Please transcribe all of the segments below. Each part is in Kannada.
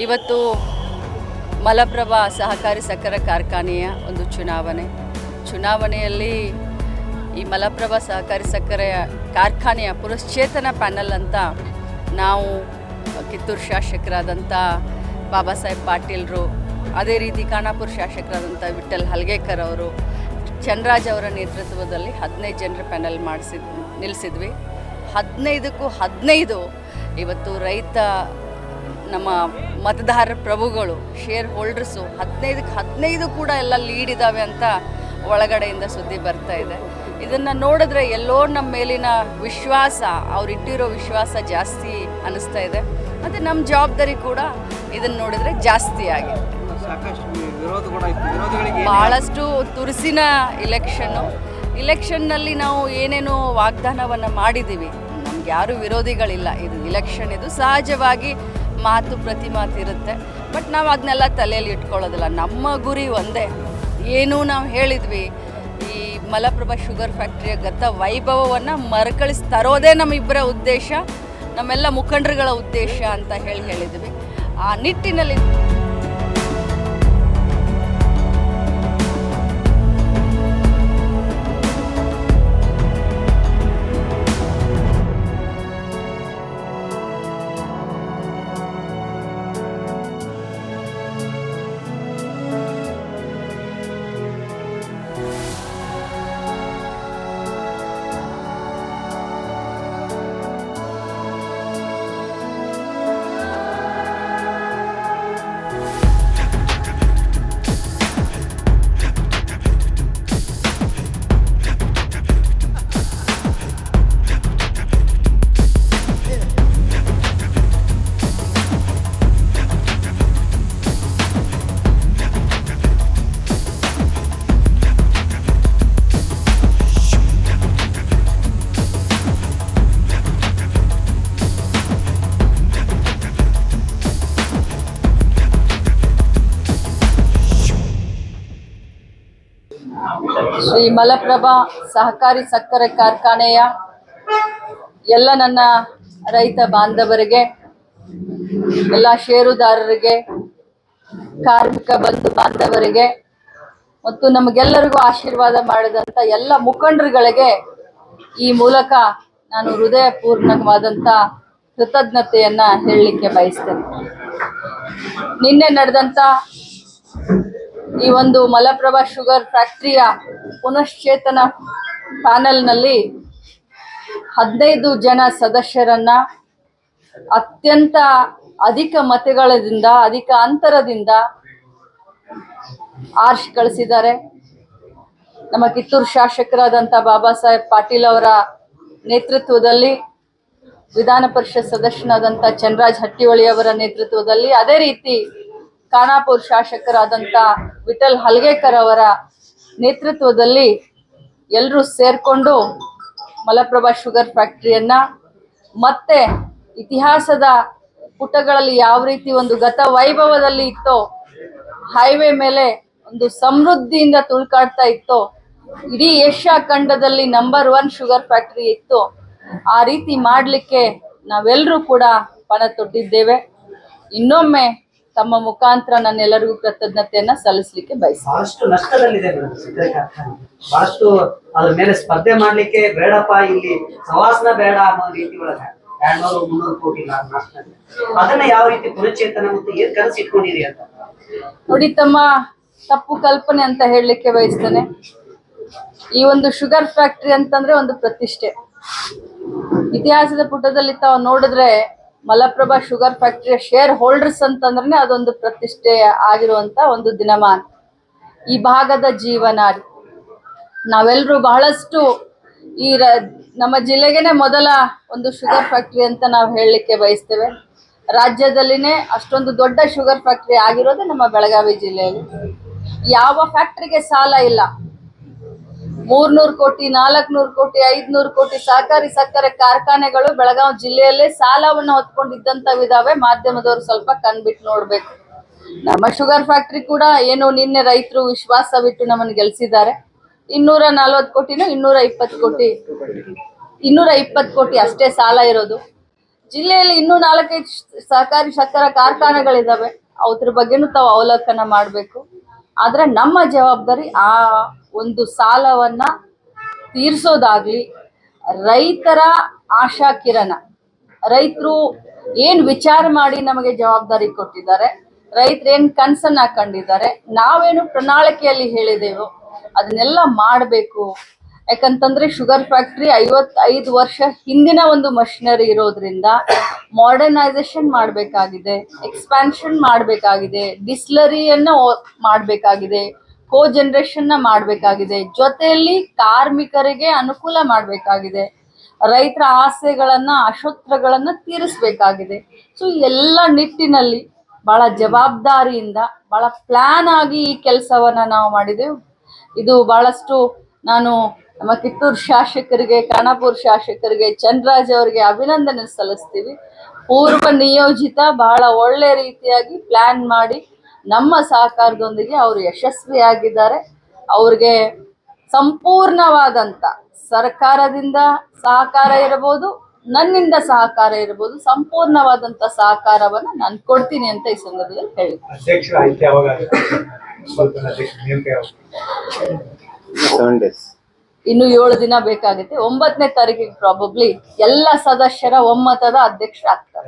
ಇವತ್ತು ಮಲಪ್ರಭಾ ಸಹಕಾರಿ ಸಕ್ಕರೆ ಕಾರ್ಖಾನೆಯ ಒಂದು ಚುನಾವಣೆಯಲ್ಲಿ ಈ ಮಲಪ್ರಭಾ ಸಹಕಾರಿ ಸಕ್ಕರೆ ಕಾರ್ಖಾನೆಯ ಪುನಶ್ಚೇತನ ಪ್ಯಾನಲ್ ಅಂತ ನಾವು ಕಿತ್ತೂರು ಶಾಸಕರಾದಂಥ ಬಾಬಾ ಸಾಹೇಬ್ ಪಾಟೀಲ್ರು, ಅದೇ ರೀತಿ ಖಾನಾಪುರ ಶಾಸಕರಾದಂಥ ವಿಠ್ಠಲ್ ಹಲ್ಗೇಕರ್ ಅವರು, ಚನ್ರಾಜ್ ಅವರ ನೇತೃತ್ವದಲ್ಲಿ 15 ಜನರ ಪ್ಯಾನಲ್ ನಿಲ್ಲಿಸಿದ್ವಿ. 15ಕ್ಕೂ 15 ಇವತ್ತು ರೈತ ನಮ್ಮ ಮತದಾರರ ಪ್ರಭುಗಳು, ಶೇರ್ ಹೋಲ್ಡರ್ಸು 15ಕ್ಕೆ 15 ಕೂಡ ಎಲ್ಲ ಲೀಡ್ ಇದ್ದಾವೆ ಅಂತ ಒಳಗಡೆಯಿಂದ ಸುದ್ದಿ ಬರ್ತಾ ಇದೆ. ಇದನ್ನು ನೋಡಿದ್ರೆ ಎಲ್ಲೋ ನಮ್ಮ ಮೇಲಿನ ವಿಶ್ವಾಸ, ಅವರಿಟ್ಟಿರೋ ವಿಶ್ವಾಸ ಜಾಸ್ತಿ ಅನ್ನಿಸ್ತಾ ಇದೆ. ಮತ್ತು ನಮ್ಮ ಜವಾಬ್ದಾರಿ ಕೂಡ ಇದನ್ನು ನೋಡಿದರೆ ಜಾಸ್ತಿ ಆಗಿದೆ. ಭಾಳಷ್ಟು ತುರುಸಿನ ಇಲೆಕ್ಷನ್ನಲ್ಲಿ ನಾವು ಏನೇನೋ ವಾಗ್ದಾನವನ್ನು ಮಾಡಿದ್ದೀವಿ. ನಮ್ಗೆ ಯಾರೂ ವಿರೋಧಿಗಳಿಲ್ಲ. ಇದು ಇಲೆಕ್ಷನ್, ಇದು ಸಹಜವಾಗಿ ಮಾತು ಪ್ರತಿ ಮಾತು ಇರುತ್ತೆ. ಬಟ್ ನಾವು ಅದನ್ನೆಲ್ಲ ತಲೆಯಲ್ಲಿ ಇಟ್ಕೊಳ್ಳೋದಿಲ್ಲ. ನಮ್ಮ ಗುರಿ ಒಂದೇ. ಏನು ನಾವು ಹೇಳಿದ್ವಿ, ಈ ಮಲಪ್ರಭಾ ಶುಗರ್ ಫ್ಯಾಕ್ಟ್ರಿಯ ಗತ ವೈಭವವನ್ನು ಮರುಕಳಿಸಿ ತರೋದೇ ನಮ್ಮಿಬ್ಬರ ಉದ್ದೇಶ, ನಮ್ಮೆಲ್ಲ ಮುಖಂಡರುಗಳ ಉದ್ದೇಶ ಅಂತ ಹೇಳಿದ್ವಿ. ಆ ನಿಟ್ಟಿನಲ್ಲಿ ಶ್ರೀ ಮಲಪ್ರಭಾ ಸಹಕಾರಿ ಸಕ್ಕರೆ ಕಾರ್ಖಾನೆಯ ಎಲ್ಲ ನನ್ನ ರೈತ ಬಾಂಧವರಿಗೆ, ಎಲ್ಲ ಷೇರುದಾರರಿಗೆ, ಕಾರ್ಮಿಕ ಬಂಧು ಬಾಂಧವರಿಗೆ ಮತ್ತು ನಮಗೆಲ್ಲರಿಗೂ ಆಶೀರ್ವಾದ ಮಾಡಿದಂಥ ಎಲ್ಲ ಮುಖಂಡರುಗಳಿಗೆ ಈ ಮೂಲಕ ನಾನು ಹೃದಯಪೂರ್ಣವಾದಂಥ ಕೃತಜ್ಞತೆಯನ್ನು ಹೇಳಲಿಕ್ಕೆ ಬಯಸ್ತೇನೆ. ನಿನ್ನೆ ನಡೆದಂಥ ಈ ಒಂದು ಮಲಪ್ರಭಾ ಶುಗರ್ ಫ್ಯಾಕ್ಟ್ರಿಯ ಪುನಶ್ಚೇತನ ಪ್ಯಾನಲ್ನಲ್ಲಿ 15 ಜನ ಸದಸ್ಯರನ್ನ ಅತ್ಯಂತ ಅಧಿಕ ಮತಗಳಿಂದ, ಅಧಿಕ ಅಂತರದಿಂದ ಆರ್ಶ್ ಕಳಿಸಿದ್ದಾರೆ. ನಮ್ಮ ಕಿತ್ತೂರು ಶಾಸಕರಾದಂಥ ಬಾಬಾ ಸಾಹೇಬ್ ಪಾಟೀಲ್ ಅವರ ನೇತೃತ್ವದಲ್ಲಿ, ವಿಧಾನ ಪರಿಷತ್ ಸದಸ್ಯನಾದಂಥ ಚನ್ರಾಜ್ ಹಟ್ಟಿಹೊಳಿ ಅವರ ನೇತೃತ್ವದಲ್ಲಿ, ಅದೇ ರೀತಿ ಖಾನಾಪುರ ಶಾಸಕರಾದಂಥ ವಿಠ್ಠಲ್ ಹಲ್ಗೇಕರ್ ಅವರ ನೇತೃತ್ವದಲ್ಲಿ ಎಲ್ಲರೂ ಸೇರಿಕೊಂಡು ಮಲಪ್ರಭಾ ಶುಗರ್ ಫ್ಯಾಕ್ಟ್ರಿಯನ್ನ ಮತ್ತೆ ಇತಿಹಾಸದ ಪುಟಗಳಲ್ಲಿ ಯಾವ ರೀತಿ ಒಂದು ಗತ ವೈಭವದಲ್ಲಿ ಇತ್ತೋ, ಹೈವೇ ಮೇಲೆ ಒಂದು ಸಮೃದ್ಧಿಯಿಂದ ತುಳ್ಕಾಡ್ತಾ ಇತ್ತೋ, ಇಡೀ ಏಷ್ಯಾ ಖಂಡದಲ್ಲಿ ನಂಬರ್ 1 ಶುಗರ್ ಫ್ಯಾಕ್ಟ್ರಿ ಇತ್ತು, ಆ ರೀತಿ ಮಾಡಲಿಕ್ಕೆ ನಾವೆಲ್ಲರೂ ಕೂಡ ಪಣ ತೊಟ್ಟಿದ್ದೇವೆ. ಇನ್ನೊಮ್ಮೆ ತಮ್ಮ ಮುಖಾಂತರ ನನ್ನೆಲ್ಲರಿಗೂ ಕೃತಜ್ಞತೆಯನ್ನ ಸಲ್ಲಿಸಲಿಕ್ಕೆ ಬಯಸ್ತೀನಿ. ಬಹಳಷ್ಟು ನಷ್ಟದಲ್ಲಿದೆ ಸಕ್ಕರೆ ಕಾರ್ಖಾನೆ. ಬಹಳಷ್ಟು ಅದ್ರ ಮೇಲೆ ಸ್ಪರ್ಧೆ ಮಾಡ್ಲಿಕ್ಕೆ ಬೇಡಪ್ಪ, ಇಲ್ಲಿ ಸವಾಸನ ಬೇಡ ಅನ್ನೋ ರೀತಿ ಒಳಗೆ 200-300 ಕೋಟಿ ನಷ್ಟ. ಅದನ್ನ ಯಾವ ರೀತಿ ಪುನಶ್ಚೇತನ ಮತ್ತು ಏನ್ ಕನಸು ಇಟ್ಕೊಂಡಿರಿ ಅಂತ ನೋಡಿ. ತಮ್ಮ ತಪ್ಪು ಕಲ್ಪನೆ ಅಂತ ಹೇಳಲಿಕ್ಕೆ ಬಯಸ್ತೇನೆ. ಈ ಒಂದು ಶುಗರ್ ಫ್ಯಾಕ್ಟ್ರಿ ಅಂತಂದ್ರೆ ಒಂದು ಪ್ರತಿಷ್ಠೆ. ಇತಿಹಾಸದ ಪುಟದಲ್ಲಿ ತಾವು ನೋಡಿದ್ರೆ ಮಲಪ್ರಭಾ ಶುಗರ್ ಫ್ಯಾಕ್ಟ್ರಿಯ ಶೇರ್ ಹೋಲ್ಡರ್ಸ್ ಅಂತಂದ್ರೆ ಅದೊಂದು ಪ್ರತಿಷ್ಠೆ ಆಗಿರುವಂತ ಒಂದು ದಿನಮಾನ. ಈ ಭಾಗದ ಜೀವನಾಡಿ ನಾವೆಲ್ಲರೂ ಬಹಳಷ್ಟು ಈ ನಮ್ಮ ಜಿಲ್ಲೆಗೇನೆ ಮೊದಲ ಒಂದು ಶುಗರ್ ಫ್ಯಾಕ್ಟ್ರಿ ಅಂತ ನಾವು ಹೇಳಲಿಕ್ಕೆ ಬಯಸ್ತೇವೆ. ರಾಜ್ಯದಲ್ಲಿನೇ ಅಷ್ಟೊಂದು ದೊಡ್ಡ ಶುಗರ್ ಫ್ಯಾಕ್ಟ್ರಿ ಆಗಿರೋದು ನಮ್ಮ ಬೆಳಗಾವಿ ಜಿಲ್ಲೆಯಲ್ಲಿ. ಯಾವ ಫ್ಯಾಕ್ಟ್ರಿಗೆ ಸಾಲ ಇಲ್ಲ. 300 ಕೋಟಿ, 400 ಕೋಟಿ, 500 ಕೋಟಿ ಸಹಕಾರಿ ಸಕ್ಕರೆ ಕಾರ್ಖಾನೆಗಳು ಬೆಳಗಾವಿ ಜಿಲ್ಲೆಯಲ್ಲೇ ಸಾಲವನ್ನು ಹೊತ್ಕೊಂಡಿದ್ದಂಥವಿದಾವೆ. ಮಾಧ್ಯಮದವರು ಸ್ವಲ್ಪ ಕಣ್ಬಿಟ್ಟು ನೋಡ್ಬೇಕು. ನಮ್ಮ ಶುಗರ್ ಫ್ಯಾಕ್ಟ್ರಿ ಕೂಡ ಏನು ನಿನ್ನೆ ರೈತರು ವಿಶ್ವಾಸವಿಟ್ಟು ನಮ್ಮನ್ನು ಗೆಲ್ಲಿಸಿದ್ದಾರೆ. 240 ಕೋಟಿನೂ 220 ಕೋಟಿ ಅಷ್ಟೇ ಸಾಲ ಇರೋದು. ಜಿಲ್ಲೆಯಲ್ಲಿ ಇನ್ನೂ 4-5 ಸಹಕಾರಿ ಸಕ್ಕರೆ ಕಾರ್ಖಾನೆಗಳಿದಾವೆ. ಅದ್ರ ಬಗ್ಗೆನೂ ತಾವು ಅವಲೋಕನ ಮಾಡಬೇಕು. ಆದ್ರೆ ನಮ್ಮ ಜವಾಬ್ದಾರಿ ಆ ಒಂದು ಸಾಲವನ್ನ ತೀರ್ಸೋದಾಗ್ಲಿ, ರೈತರ ಆಶಾ ಕಿರಣ, ರೈತರು ಏನ್ ವಿಚಾರ ಮಾಡಿ ನಮಗೆ ಜವಾಬ್ದಾರಿ ಕೊಟ್ಟಿದ್ದಾರೆ, ರೈತರು ಏನ್ ಕನ್ಸನ್ನ ಹಾಕೊಂಡಿದ್ದಾರೆ, ನಾವೇನು ಪ್ರಣಾಳಿಕೆಯಲ್ಲಿ ಹೇಳಿದೆವೋ ಅದನ್ನೆಲ್ಲ ಮಾಡಬೇಕು. ಯಾಕಂತಂದ್ರೆ ಶುಗರ್ ಫ್ಯಾಕ್ಟ್ರಿ 55 ವರ್ಷ ಹಿಂದಿನ ಒಂದು ಮಷಿನರಿ ಇರೋದ್ರಿಂದ ಮಾಡರ್ನೈಸೇಷನ್ ಮಾಡಬೇಕಾಗಿದೆ, ಎಕ್ಸ್ಪ್ಯಾನ್ಷನ್ ಮಾಡಬೇಕಾಗಿದೆ, ಡಿಸ್ಲರಿಯನ್ನ ಮಾಡಬೇಕಾಗಿದೆ, ಕೋ ಜನರೇಷನ್ ಮಾಡಬೇಕಾಗಿದೆ, ಜೊತೆಯಲ್ಲಿ ಕಾರ್ಮಿಕರಿಗೆ ಅನುಕೂಲ ಮಾಡಬೇಕಾಗಿದೆ, ರೈತರ ಆಸೆಗಳನ್ನ ಆಶೋತ್ತರಗಳನ್ನ ತೀರಿಸಬೇಕಾಗಿದೆ. ಸೊ ಎಲ್ಲ ನಿಟ್ಟಿನಲ್ಲಿ ಬಹಳ ಜವಾಬ್ದಾರಿಯಿಂದ ಬಹಳ ಪ್ಲಾನ್ ಆಗಿ ಈ ಕೆಲಸವನ್ನ ನಾವು ಮಾಡಿದೆವು. ಇದು ಬಹಳಷ್ಟು ನಾನು ನಮ್ಮ ಕಿತ್ತೂರು ಶಾಸಕರಿಗೆ, ಖಾನಾಪುರ ಶಾಸಕರಿಗೆ, ಚಂದ್ರರಾಜ್ ಅವರಿಗೆ ಅಭಿನಂದನೆ ಸಲ್ಲಿಸ್ತೀವಿ. ಪೂರ್ವ ನಿಯೋಜಿತ ಬಹಳ ಒಳ್ಳೆ ರೀತಿಯಾಗಿ ಪ್ಲಾನ್ ಮಾಡಿ ನಮ್ಮ ಸಹಕಾರದೊಂದಿಗೆ ಅವರು ಯಶಸ್ವಿಯಾಗಿದ್ದಾರೆ. ಅವ್ರಿಗೆ ಸಂಪೂರ್ಣವಾದಂಥ ಸರ್ಕಾರದಿಂದ ಸಹಕಾರ ಇರಬಹುದು, ನನ್ನಿಂದ ಸಹಕಾರ ಇರಬಹುದು, ಸಂಪೂರ್ಣವಾದಂಥ ಸಹಕಾರವನ್ನು ನಾನು ಕೊಡ್ತೀನಿ ಅಂತ ಈ ಸಂದರ್ಭದಲ್ಲಿ ಹೇಳಿ. ಇನ್ನು 7 ದಿನ ಬೇಕಾಗುತ್ತೆ. 9ನೇ ತಾರೀಕಿಗೆ ಪ್ರಾಬಬ್ಲಿ ಎಲ್ಲ ಸದಸ್ಯರ ಒಮ್ಮತದ ಅಧ್ಯಕ್ಷರಾಗ್ತಾರೆ.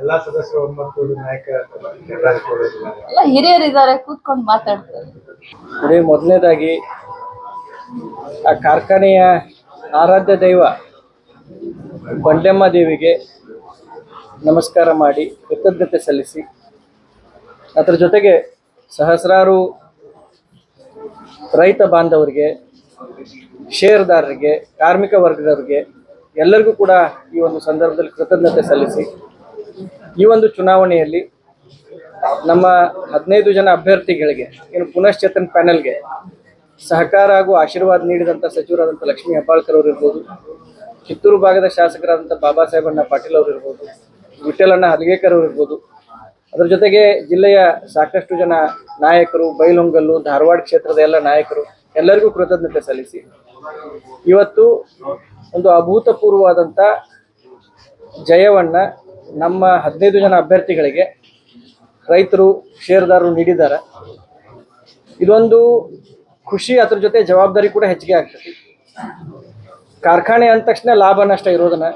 ಎಲ್ಲ ಹಿರಿಯರಿದ್ದಾರೆ, ಕೂತ್ಕೊಂಡು ಮಾತಾಡ್ತಾರೆ. ಮೊದಲನೇದಾಗಿ ಆ ಕಾರ್ಖಾನೆಯ ಆರಾಧ್ಯ ದೈವ ಬಂಡೆಮ್ಮ ದೇವಿಗೆ ನಮಸ್ಕಾರ ಮಾಡಿ ಕೃತಜ್ಞತೆ ಸಲ್ಲಿಸಿ, ಅದರ ಜೊತೆಗೆ ಸಹಸ್ರಾರು ರೈತ ಬಾಂಧವರಿಗೆ, ಷೇರುದಾರರಿಗೆ, ಕಾರ್ಮಿಕ ವರ್ಗದವರಿಗೆ ಎಲ್ಲರಿಗೂ ಕೂಡ ಈ ಒಂದು ಸಂದರ್ಭದಲ್ಲಿ ಕೃತಜ್ಞತೆ ಸಲ್ಲಿಸಿ, ಈ ಒಂದು ಚುನಾವಣೆಯಲ್ಲಿ ನಮ್ಮ 15 ಜನ ಅಭ್ಯರ್ಥಿಗಳಿಗೆ ಏನು ಪುನಶ್ಚೇತನ್ ಪ್ಯಾನೆಲ್ಗೆ ಸಹಕಾರ ಹಾಗೂ ಆಶೀರ್ವಾದ ನೀಡಿದಂಥ ಸಚಿವರಾದಂಥ ಲಕ್ಷ್ಮೀ ಹೆಬ್ಬಾಳ್ಕರ್ ಅವರು ಇರ್ಬೋದು, ಕಿತ್ತೂರು ಭಾಗದ ಶಾಸಕರಾದಂಥ ಬಾಬಾ ಸಾಹೇಬಣ್ಣ ಪಾಟೀಲ್ ಅವರು ಇರ್ಬೋದು, ವಿಠಲಣ್ಣ ಹಲಗೇಕರ್ ಅವರು ಇರ್ಬೋದು, ಅದರ ಜೊತೆಗೆ ಜಿಲ್ಲೆಯ ಸಾಕಷ್ಟು ಜನ ನಾಯಕರು, ಬೈಲಹೊಂಗಲ್ಲು, ಧಾರವಾಡ ಕ್ಷೇತ್ರದ ಎಲ್ಲ ನಾಯಕರು ಎಲ್ಲರಿಗೂ ಕೃತಜ್ಞತೆ ಸಲ್ಲಿಸಿ, ಇವತ್ತು ಒಂದು ಅಭೂತಪೂರ್ವವಾದಂಥ ಜಯವನ್ನ ನಮ್ಮ 15 ಜನ ಅಭ್ಯರ್ಥಿಗಳಿಗೆ ರೈತರು, ಷೇರುದಾರರು ನೀಡಿದ್ದಾರೆ. ಇದೊಂದು ಖುಷಿ, ಅದ್ರ ಜೊತೆ ಜವಾಬ್ದಾರಿ ಕೂಡ ಹೆಚ್ಚಿಗೆ ಆಗ್ತದೆ. ಕಾರ್ಖಾನೆ ಅಂದ ತಕ್ಷಣ ಲಾಭ ನಷ್ಟ ಇರೋದನ್ನ,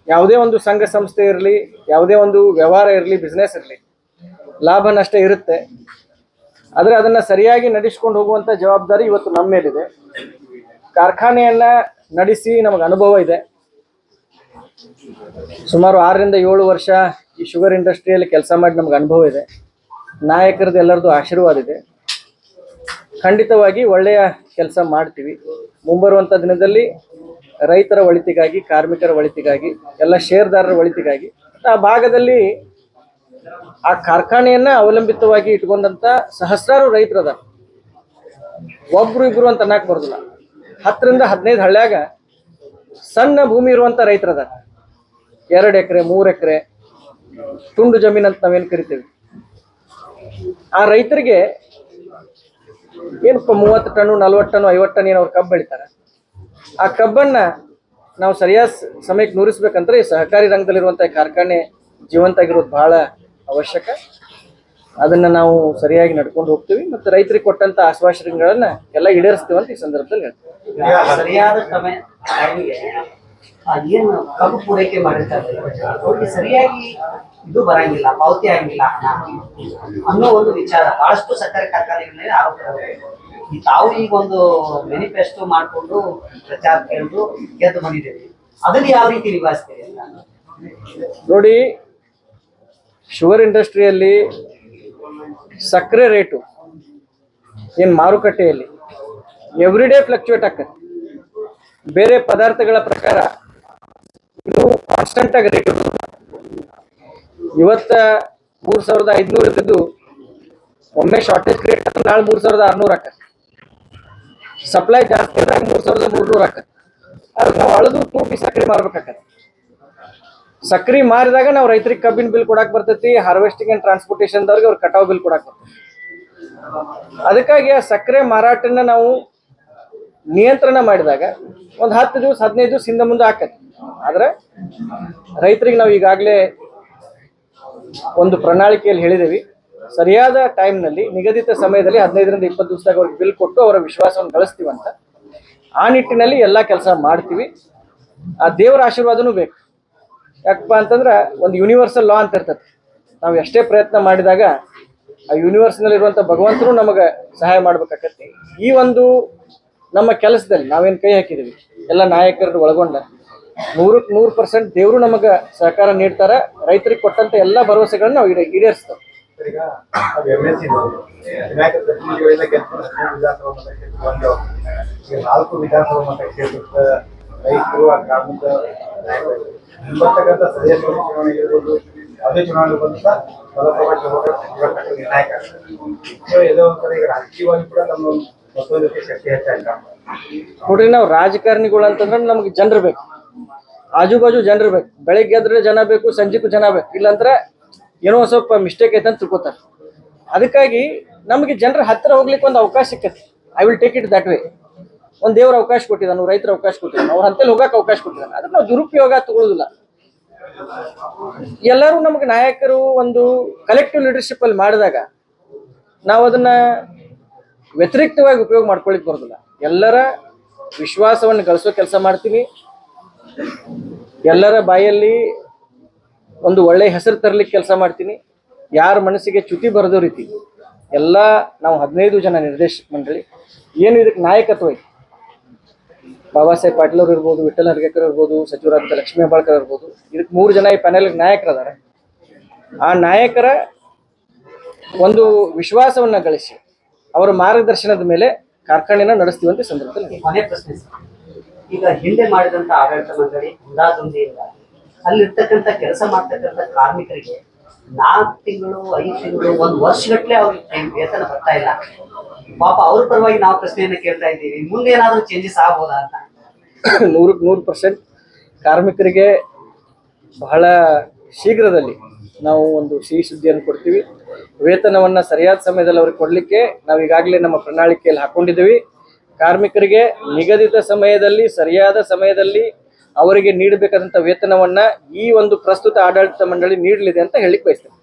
ಯಾವುದೇ ಒಂದು ಸಂಘ ಸಂಸ್ಥೆ ಇರಲಿ, ಯಾವುದೇ ಒಂದು ವ್ಯವಹಾರ ಇರಲಿ, ಬಿಸ್ನೆಸ್ ಇರಲಿ, ಲಾಭ ನಷ್ಟ ಇರುತ್ತೆ. ಆದರೆ ಅದನ್ನು ಸರಿಯಾಗಿ ನಡೆಸ್ಕೊಂಡು ಹೋಗುವಂಥ ಜವಾಬ್ದಾರಿ ಇವತ್ತು ನಮ್ಮ ಮೇಲಿದೆ. ಕಾರ್ಖಾನೆಯನ್ನು ನಡೆಸಿ ನಮಗೆ ಅನುಭವ ಇದೆ. ಸುಮಾರು 6ರಿಂದ 7 ವರ್ಷ ಈ ಶುಗರ್ ಇಂಡಸ್ಟ್ರಿಯಲ್ಲಿ ಕೆಲಸ ಮಾಡಿ ನಮ್ಗೆ ಅನುಭವ ಇದೆ. ನಾಯಕರದ್ದು ಎಲ್ಲರದ್ದು ಆಶೀರ್ವಾದ ಇದೆ. ಖಂಡಿತವಾಗಿ ಒಳ್ಳೆಯ ಕೆಲಸ ಮಾಡ್ತೀವಿ. ಮುಂಬರುವಂಥ ದಿನದಲ್ಲಿ ರೈತರ ಒಳಿತಿಗಾಗಿ, ಕಾರ್ಮಿಕರ ಒಳಿತಿಗಾಗಿ, ಎಲ್ಲ ಷೇರುದಾರರ ಒಳಿತಿಗಾಗಿ, ಆ ಭಾಗದಲ್ಲಿ ಆ ಕಾರ್ಖಾನೆಯನ್ನ ಅವಲಂಬಿತವಾಗಿ ಇಟ್ಕೊಂಡಂತ ಸಹಸ್ರಾರು ರೈತರದ, ಒಬ್ರು ಇಬ್ರು ಅಂತ ಅನ್ನಕ್ ಬರೋದಿಲ್ಲ, 10ರಿಂದ 15 ಹಳ್ಳ್ಯಾಗ ಸಣ್ಣ ಭೂಮಿ ಇರುವಂತ ರೈತರದ, 2 ಎಕರೆ 3 ಎಕರೆ ತುಂಡು ಜಮೀನ್ ಅಂತ ನಾವೇನು ಕರಿತೀವಿ. ಆ ರೈತರಿಗೆ ಏನಪ್ಪ 30 ಟನ್ನು 40 ಟನ್ನು 50 ಟನ್ ಏನು ಅವ್ರು ಕಬ್ಬು ಬೆಳಿತಾರೆ. ಆ ಕಬ್ಬನ್ನ ನಾವು ಸರಿಯಾದ ಸಮಯಕ್ಕೆ ನುರಿಸ್ಬೇಕಂದ್ರೆ ಈ ಸಹಕಾರಿ ರಂಗದಲ್ಲಿರುವಂಥ ಕಾರ್ಖಾನೆ ಜೀವಂತ ಆಗಿರೋದು ಬಹಳ ಅವಶ್ಯಕ. ಅದನ್ನ ನಾವು ಸರಿಯಾಗಿ ನಡ್ಕೊಂಡು ಹೋಗ್ತೀವಿ ಮತ್ತು ರೈತರಿಗೆ ಕೊಟ್ಟಂತ ಆಶ್ವಾಸನೆಗಳನ್ನ ಎಲ್ಲ ಈಡೇರಿಸ್ತೀವಿ ಅಂತ ಈ ಸಂದರ್ಭದಲ್ಲಿ ಹೇಳ್ತೀವಿ. ಸರಿಯಾದ ಸಮಯ ಏನು ಕಬ್ಬು ಪೂರೈಕೆ ಮಾಡಿರ್ತಾರೆ ಅವ್ರಿಗೆ ಸರಿಯಾಗಿ ಇದು ಬರಂಗಿಲ್ಲ, ಪಾವತಿ ಆಗಿಲ್ಲ ಅನ್ನೋ ಒಂದು ವಿಚಾರ ಬಹಳಷ್ಟು ಸಕ್ಕರೆ ಕಾರ್ಖಾನೆಗಳ ಮೇಲೆ ಆರೋಪ. ತಾವು ಈಗ ಒಂದು ಮ್ಯಾನಿಫೆಸ್ಟೋ ಮಾಡಿಕೊಂಡು ಪ್ರಚಾರ ಕೇಳಿದು ಗೆದ್ದು ಬಂದಿದ್ದೇವೆ, ಅದನ್ನ ಯಾವ ರೀತಿ ನಿಭಾಯಿಸ್ತೀರಿ ಅಂತ ನೋಡಿ. ಶುಗರ್ ಇಂಡಸ್ಟ್ರಿಯಲ್ಲಿ ಸಕ್ಕರೆ ರೇಟು ಏನು ಮಾರುಕಟ್ಟೆಯಲ್ಲಿ ಎವ್ರಿಡೇ ಫ್ಲಕ್ಚುಯೇಟ್ ಆಗ್ತದೆ. ಬೇರೆ ಪದಾರ್ಥಗಳ ಪ್ರಕಾರ ಇದು ಕಾನ್ಸ್ಟಂಟ್ ಆಗಿ ರೇಟ್. ಇವತ್ತ 3500 ಇದ್ದು ಒಮ್ಮೆ ಶಾರ್ಟೇಜ್ ಕ್ರಿಯೇಟ್ ಆದ್ರೆ ನಾಳೆ 3600 ಆಗ್ತದೆ. ಸಪ್ಲೈ ಜಾಸ್ತಿ ಆದಾಗ 3300 ಆಗ್ತದೆ. ಅದಕ್ಕೆ ನಾವು ಅಳದು ತೂಕಿ ಸಕ್ಕರೆ ಮಾರ್ಬೇಕಾಗತ್ತೆ. ಸಕ್ರೆ ಮಾರಿದಾಗ ನಾವು ರೈತರಿಗೆ ಕಬ್ಬಿನ ಬಿಲ್ ಕೊಡಕ್ ಬರ್ತೈತಿ, ಹಾರ್ವೆಸ್ಟಿಂಗ್ ಅಂಡ್ ಟ್ರಾನ್ಸ್ಪೋರ್ಟೇಷನ್ದವ್ರಿಗೆ ಅವ್ರ ಕಟಾವ್ ಬಿಲ್ ಕೊಡಕ್ ಬರ್ತೈತಿ. ಅದಕ್ಕಾಗಿ ಆ ಸಕ್ಕರೆ ಮಾರಾಟನ ನಾವು ನಿಯಂತ್ರಣ ಮಾಡಿದಾಗ ಒಂದು 10 ದಿವಸ 15 ದಿವಸ ಹಿಂದೆ ಮುಂದೆ ಆಕತಿ. ಆದ್ರೆ ರೈತರಿಗೆ ನಾವು ಈಗಾಗಲೇ ಒಂದು ಪ್ರಣಾಳಿಕೆಯಲ್ಲಿ ಹೇಳಿದ್ದೀವಿ. ಸರಿಯಾದ ಟೈಮ್ನಲ್ಲಿ ನಿಗದಿತ ಸಮಯದಲ್ಲಿ 15ರಿಂದ 20 ದಿವಸದಾಗ ಅವ್ರಿಗೆ ಬಿಲ್ ಕೊಟ್ಟು ಅವರ ವಿಶ್ವಾಸವನ್ನು ಗಳಿಸ್ತೀವಂತ. ಆ ನಿಟ್ಟಿನಲ್ಲಿ ಎಲ್ಲ ಕೆಲಸ ಮಾಡ್ತೀವಿ. ಆ ದೇವರ ಆಶೀರ್ವಾದನೂ ಬೇಕು. ಯಾಕಪ್ಪ ಅಂತಂದ್ರೆ ಒಂದು ಯೂನಿವರ್ಸಲ್ ಲಾ ಅಂತ ಇರ್ತದೆ. ನಾವು ಎಷ್ಟೇ ಪ್ರಯತ್ನ ಮಾಡಿದಾಗ ಆ ಯೂನಿವರ್ಸ್ನಲ್ಲಿರುವಂಥ ಭಗವಂತನು ನಮಗೆ ಸಹಾಯ ಮಾಡ್ಬೇಕಾಗತ್ತೆ. ಈ ಒಂದು ನಮ್ಮ ಕೆಲಸದಲ್ಲಿ ನಾವೇನು ಕೈ ಹಾಕಿದ್ದೀವಿ ಎಲ್ಲ ನಾಯಕರು ಒಳಗೊಂಡ 100% ದೇವರು ನಮಗೆ ಸಹಕಾರ ನೀಡ್ತಾರೆ. ರೈತರಿಗೆ ಕೊಟ್ಟಂತ ಎಲ್ಲ ಭರವಸೆಗಳನ್ನ ನಾವು ಈಡೇರಿಸ್ತೇವೆ. ಈಗ ಅದು MSC ವಿನಾಯಕ ಪ್ರತಿನಿಧಿಗಳಿಂದ ವಿಧಾನಸಭಾ ಮತ ಕ್ಷೇತ್ರ ಒಂದು 4 ವಿಧಾನಸಭಾ ಮತ ಕ್ಷೇತ್ರದ ರೈತರು ಆ ಗ್ರಾಮದ ಬರ್ತಕ್ಕಂಥ ಸದಸ್ಯರು ಚುನಾವಣೆ ಇರ್ಬೋದು, ಯಾವುದೇ ಚುನಾವಣೆ ಬಂದ ಮತಪ್ರಭಾ ಚುನಾವಣೆ ನಿರ್ಣಾಯಕ ಆಗ್ತದೆ. ಎಲ್ಲೋ ಒಂದ್ ಕಡೆ ಈಗ ರಾಜಕೀಯವಾಗಿ ಕೂಡ ನಮ್ಮ ಮತ್ತೊಂದಕ್ಕೆ ಶಕ್ತಿ ಹೆಚ್ಚಾಗ್ತಾ ನೋಡ್ರಿ, ನಾವು ರಾಜಕಾರಣಿಗಳು ಅಂತಂದ್ರೆ ನಮ್ಗೆ ಜನರು ಬೇಕು, ಆಜು ಬಾಜು ಜನರು ಬೇಕು. ಬೆಳಿಗ್ಗೆ ಎದ್ರೆ ಜನ ಬೇಕು, ಸಂಜೆಗೂ ಜನ ಬೇಕು. ಇಲ್ಲಾಂದ್ರೆ ಏನೋ ಸ್ವಲ್ಪ ಮಿಸ್ಟೇಕ್ ಐತೆ ಅಂತ ತಿಳ್ಕೊತಾರೆ. ಅದಕ್ಕಾಗಿ ನಮಗೆ ಜನರ ಹತ್ತಿರ ಹೋಗ್ಲಿಕ್ಕೆ ಒಂದು ಅವಕಾಶ ಸಿಕ್ಕತ್ತೆ. I will take it that way. ಒಂದು ದೇವ್ರ ಅವಕಾಶ ಕೊಟ್ಟಿದ್ದಾನೆ, ರೈತರ ಅವಕಾಶ ಕೊಟ್ಟಿದ್ದಾನೆ, ಅವ್ರ ಹಂತಲ್ಲಿ ಹೋಗಕ್ಕೆ ಅವಕಾಶ ಕೊಟ್ಟಿದ್ದಾನೆ. ಅದನ್ನ ನಾವು ದುರುಪಯೋಗ ತಗೊಳ್ಳೋದಿಲ್ಲ. ಎಲ್ಲರೂ ನಮಗೆ ನಾಯಕರು ಒಂದು ಕಲೆಕ್ಟಿವ್ ಲೀಡರ್ಶಿಪ್ ಅಲ್ಲಿ ಮಾಡಿದಾಗ ನಾವು ಅದನ್ನ ವ್ಯತಿರಿಕ್ತವಾಗಿ ಉಪಯೋಗ ಮಾಡ್ಕೊಳ್ಳಿಕ್ ಬರೋದಿಲ್ಲ. ಎಲ್ಲರ ವಿಶ್ವಾಸವನ್ನು ಗಳಿಸೋ ಕೆಲಸ ಮಾಡ್ತೀನಿ. ಎಲ್ಲರ ಬಾಯಲ್ಲಿ ಒಂದು ಒಳ್ಳೆಯ ಹೆಸರು ತರಲಿಕ್ಕೆ ಕೆಲಸ ಮಾಡ್ತೀನಿ. ಯಾರ ಮನಸ್ಸಿಗೆ ಚ್ಯುತಿ ಬರೆದೋ ರೀತಿ ಎಲ್ಲ ನಾವು 15 ಜನ ನಿರ್ದೇಶಕ ಮಂಡಳಿ ಏನು ಇದಕ್ಕೆ ನಾಯಕತ್ವ ಐತಿ. ಬಾಬಾ ಸಾಹೇಬ್ ಪಾಟೀಲ್ ಅವರು ಇರ್ಬೋದು, ವಿಠ್ಠಲ್ ಹರ್ಗೇಕರ್ ಇರ್ಬೋದು, ಸಚಿವರಾದ ಲಕ್ಷ್ಮೀ ಹೆಬ್ಬಾಳ್ಕರ್ ಇರ್ಬೋದು. ಇದಕ್ಕೆ 3 ಜನ ಈ ಪ್ಯಾನೆಲ್ಗೆ ನಾಯಕರದಾರೆ. ಆ ನಾಯಕರ ಒಂದು ವಿಶ್ವಾಸವನ್ನ ಗಳಿಸಿ ಅವರ ಮಾರ್ಗದರ್ಶನದ ಮೇಲೆ ಕಾರ್ಖಾನೆನ ನಡೆಸ್ತೀವಂತ ಸಂದರ್ಭದಲ್ಲಿ ಕೊನೆ ಪ್ರಶ್ನೆ ಸರ್. ಈಗ ಹಿಂದೆ ಮಾಡಿದಂತ ಆಡಳಿತ ಮಂಡಳಿ ಹುಂದಾದುಂದಿಯಿಂದ ಅಲ್ಲಿರ್ತಕ್ಕಂಥ ಕೆಲಸ ಮಾಡ್ತಕ್ಕಂಥ ಕಾರ್ಮಿಕರಿಗೆ 4 ತಿಂಗಳು 5 ತಿಂಗಳು 1 ವರ್ಷಗಟ್ಟಲೆ ಅವ್ರಿಗೆ ವೇತನ ಬರ್ತಾ ಇಲ್ಲ. ಪಾಪ ಅವ್ರ ಪರವಾಗಿ ನಾವು ಪ್ರಶ್ನೆಯನ್ನ ಕೇಳ್ತಾ ಇದ್ದೀವಿ, ಮುಂದೆ ಏನಾದ್ರೂ ಚೇಂಜಸ್ ಆಗ್ಬೋದಾ ಅಂತ. 100% ಕಾರ್ಮಿಕರಿಗೆ ಬಹಳ ಶೀಘ್ರದಲ್ಲಿ ನಾವು ಒಂದು ಸಿಹಿ ಸುದ್ದಿಯನ್ನು ಕೊಡ್ತೀವಿ. ವೇತನವನ್ನ ಸರಿಯಾದ ಸಮಯದಲ್ಲಿ ಅವ್ರಿಗೆ ಕೊಡ್ಲಿಕ್ಕೆ ನಾವು ಈಗಾಗಲೇ ನಮ್ಮ ಪ್ರಣಾಳಿಕೆಯಲ್ಲಿ ಹಾಕೊಂಡಿದ್ದೀವಿ. ಕಾರ್ಮಿಕರಿಗೆ ನಿಗದಿತ ಸಮಯದಲ್ಲಿ ಸರಿಯಾದ ಸಮಯದಲ್ಲಿ ಅವರಿಗೆ ನೀಡಬೇಕಾದಂಥ ವೇತನವನ್ನ ಈ ಒಂದು ಪ್ರಸ್ತುತ ಆಡಳಿತ ಮಂಡಳಿ ನೀಡಲಿದೆ ಅಂತ ಹೇಳಿಕ್ ಬಯಸ್ತೇನೆ.